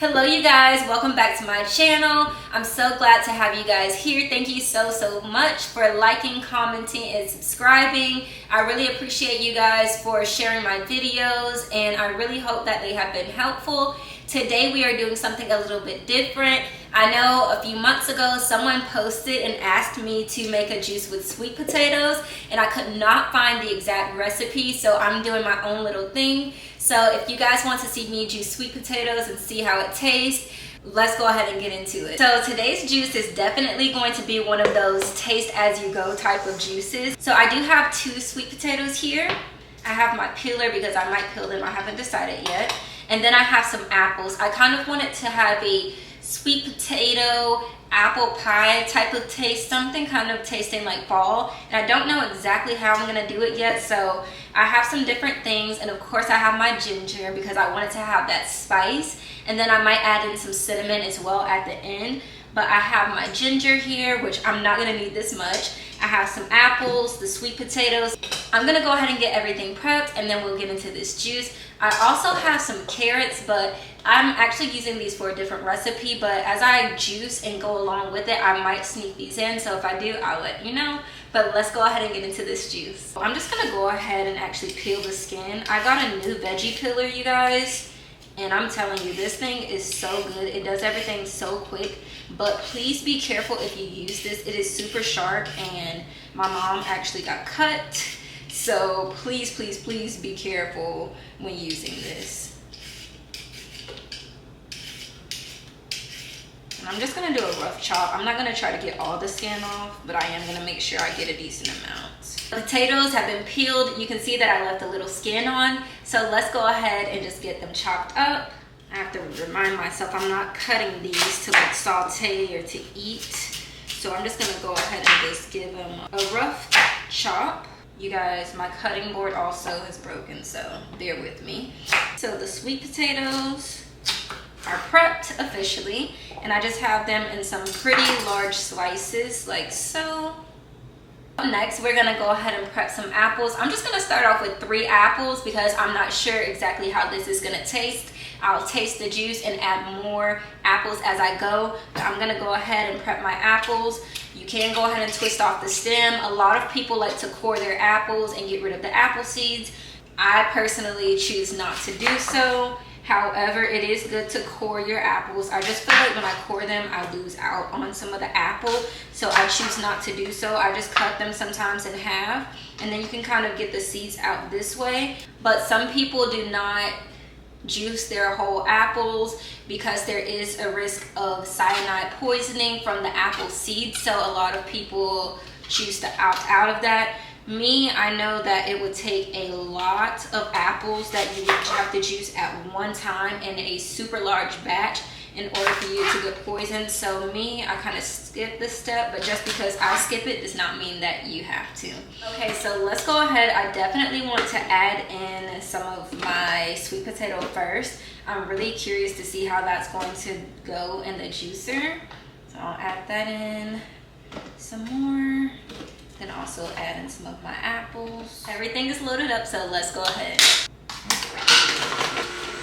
Hello you guys, welcome back to my channel. I'm so glad to have you guys here. Thank you so much for liking, commenting, and subscribing. I really appreciate you guys for sharing my videos, and I really hope that they have been helpful. Today we are doing something a little bit different. I know a few months ago someone posted and asked me to make a juice with sweet potatoes, and I could not find the exact recipe, so I'm doing my own little thing. So if you guys want to see me juice sweet potatoes and see how it tastes, let's go ahead and get into it. So today's juice is definitely going to be one of those taste as you go type of juices. So I do have 2 sweet potatoes here. I have my peeler because I might peel them, I haven't decided yet. And then I have some apples. I kind of wanted to have a sweet potato apple pie type of taste, something kind of tasting like fall, and I don't know exactly how I'm gonna do it yet, so I have some different things, and of course I have my ginger because I wanted to have that spice, and then I might add in some cinnamon as well at the end. But I have my ginger here, which I'm not gonna need this much. I have some apples, the sweet potatoes. I'm gonna go ahead and get everything prepped, and then we'll get into this juice. I also have some carrots, but I'm actually using these for a different recipe, but as I juice and go along with it, I might sneak these in, so if I do, I'll let you know. But let's go ahead and get into this juice. I'm just gonna go ahead and actually peel the skin. I got a new veggie peeler, you guys, and I'm telling you, this thing is so good. It does everything so quick, but please be careful if you use this. It is super sharp, and my mom actually got cut, so please be careful when using this. And I'm just gonna do a rough chop. I'm not gonna try to get all the skin off, but I am gonna make sure I get a decent amount. The potatoes have been peeled. You can see that I left a little skin on. So let's go ahead and just get them chopped up. I have to remind myself I'm not cutting these to like saute or to eat. So I'm just gonna go ahead and just give them a rough chop. You guys, my cutting board also is broken, so bear with me. So the sweet potatoes are prepped officially, and I just have them in some pretty large slices like so. Next, we're gonna go ahead and prep some apples. I'm just gonna start off with 3 apples because I'm not sure exactly how this is gonna taste. I'll taste the juice and add more apples as I go, but I'm gonna go ahead and prep my apples. You can go ahead and twist off the stem. A lot of people like to core their apples and get rid of the apple seeds. I personally choose not to do so. However, it is good to core your apples. I just feel like when I core them, I lose out on some of the apple, so I choose not to do so. I just cut them sometimes in half, and then you can kind of get the seeds out this way. But some people do not juice their whole apples because there is a risk of cyanide poisoning from the apple seeds, so a lot of people choose to opt out of that. Me, I know that it would take a lot of apples that you would have to juice at one time in a super large batch in order for you to get poisoned. So me, I kind of skip this step, but just because I skip it does not mean that you have to. Okay, so let's go ahead. I definitely want to add in some of my sweet potato first. I'm really curious to see how that's going to go in the juicer. So I'll add that in some more. And also add in some of my apples. Everything is loaded up, so let's go ahead.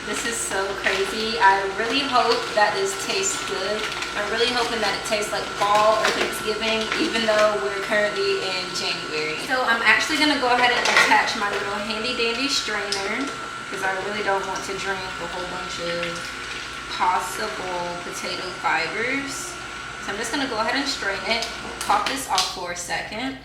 This is so crazy. I really hope that this tastes good. I'm really hoping that it tastes like fall or Thanksgiving, even though we're currently in January. So I'm actually gonna go ahead and attach my little handy dandy strainer because I really don't want to drink a whole bunch of possible potato fibers. So I'm just gonna go ahead and strain it, pop this off for a second,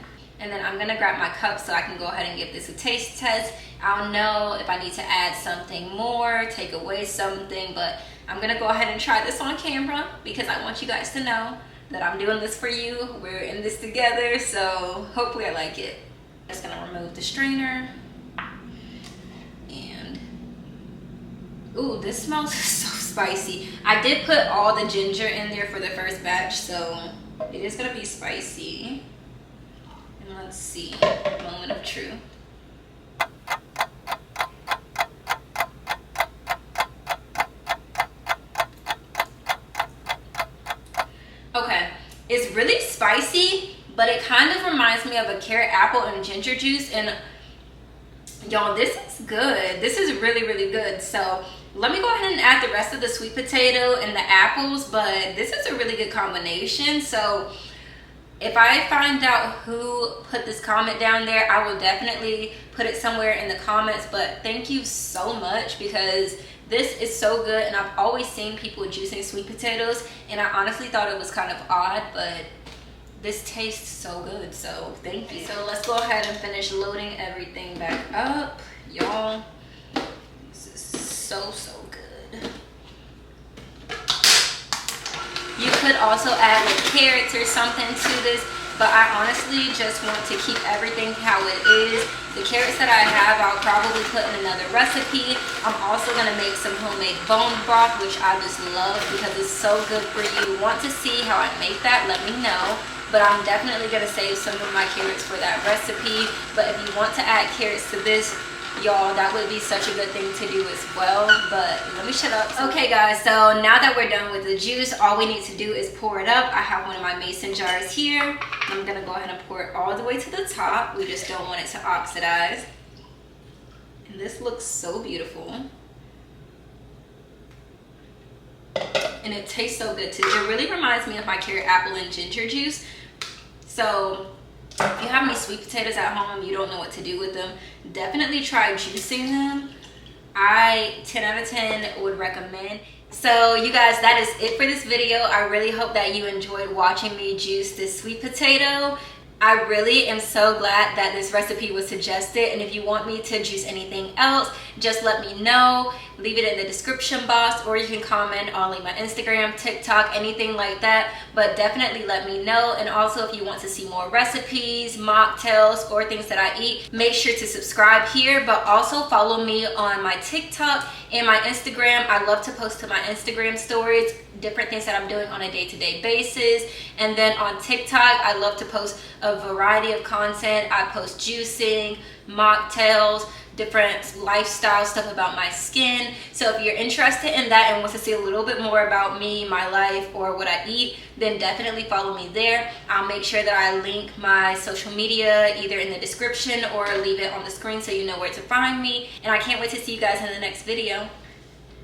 and then I'm gonna grab my cup so I can go ahead and give this a taste test. I'll know if I need to add something more, take away something, but I'm gonna go ahead and try this on camera because I want you guys to know that I'm doing this for you. We're in this together, so hopefully I like it. I'm just gonna remove the strainer. And, ooh, this smells so spicy. I did put all the ginger in there for the first batch, so it is gonna be spicy. And let's see, moment of truth. Okay, it's really spicy, but it kind of reminds me of a carrot, apple, and ginger juice. And y'all, this is good. This is really good. So let me go ahead and add the rest of the sweet potato and the apples, but this is a really good combination. So if I find out who put this comment down there, I will definitely put it somewhere in the comments. But thank you so much, because this is so good, and I've always seen people juicing sweet potatoes, and I honestly thought it was kind of odd, but this tastes so good, so thank you. So let's go ahead and finish loading everything back up, y'all. So good. You could also add like carrots or something to this, but I honestly just want to keep everything how it is. The carrots that I have, I'll probably put in another recipe. I'm also gonna make some homemade bone broth, which I just love because it's so good for you. Want to see how I make that? Let me know. But I'm definitely gonna save some of my carrots for that recipe. But if you want to add carrots to this, y'all, that would be such a good thing to do as well. But let me shut up. Okay guys, so now that we're done with the juice, all we need to do is pour it up. I have one of my mason jars here. I'm gonna go ahead and pour it all the way to the top. We just don't want it to oxidize. And this looks so beautiful. And it tastes so good too. It really reminds me of my carrot, apple, and ginger juice. So if you have any sweet potatoes at home, you don't know what to do with them, definitely try juicing them. I 10 out of 10 would recommend. So you guys, that is it for this video. I really hope that you enjoyed watching me juice this sweet potato. I really am so glad that this recipe was suggested, and if you want me to juice anything else, just let me know. Leave it in the description box, or you can comment on like my Instagram, TikTok, anything like that. But definitely let me know. And also, if you want to see more recipes, mocktails, or things that I eat, make sure to subscribe here. But also follow me on my TikTok and my Instagram. I love to post to my Instagram stories different things that I'm doing on a day-to-day basis. And then on TikTok, I love to post a variety of content. I post juicing, mocktails, different lifestyle stuff about my skin. So if you're interested in that and want to see a little bit more about me, my life, or what I eat, then definitely follow me there. I'll make sure that I link my social media either in the description or leave it on the screen so you know where to find me. And I can't wait to see you guys in the next video.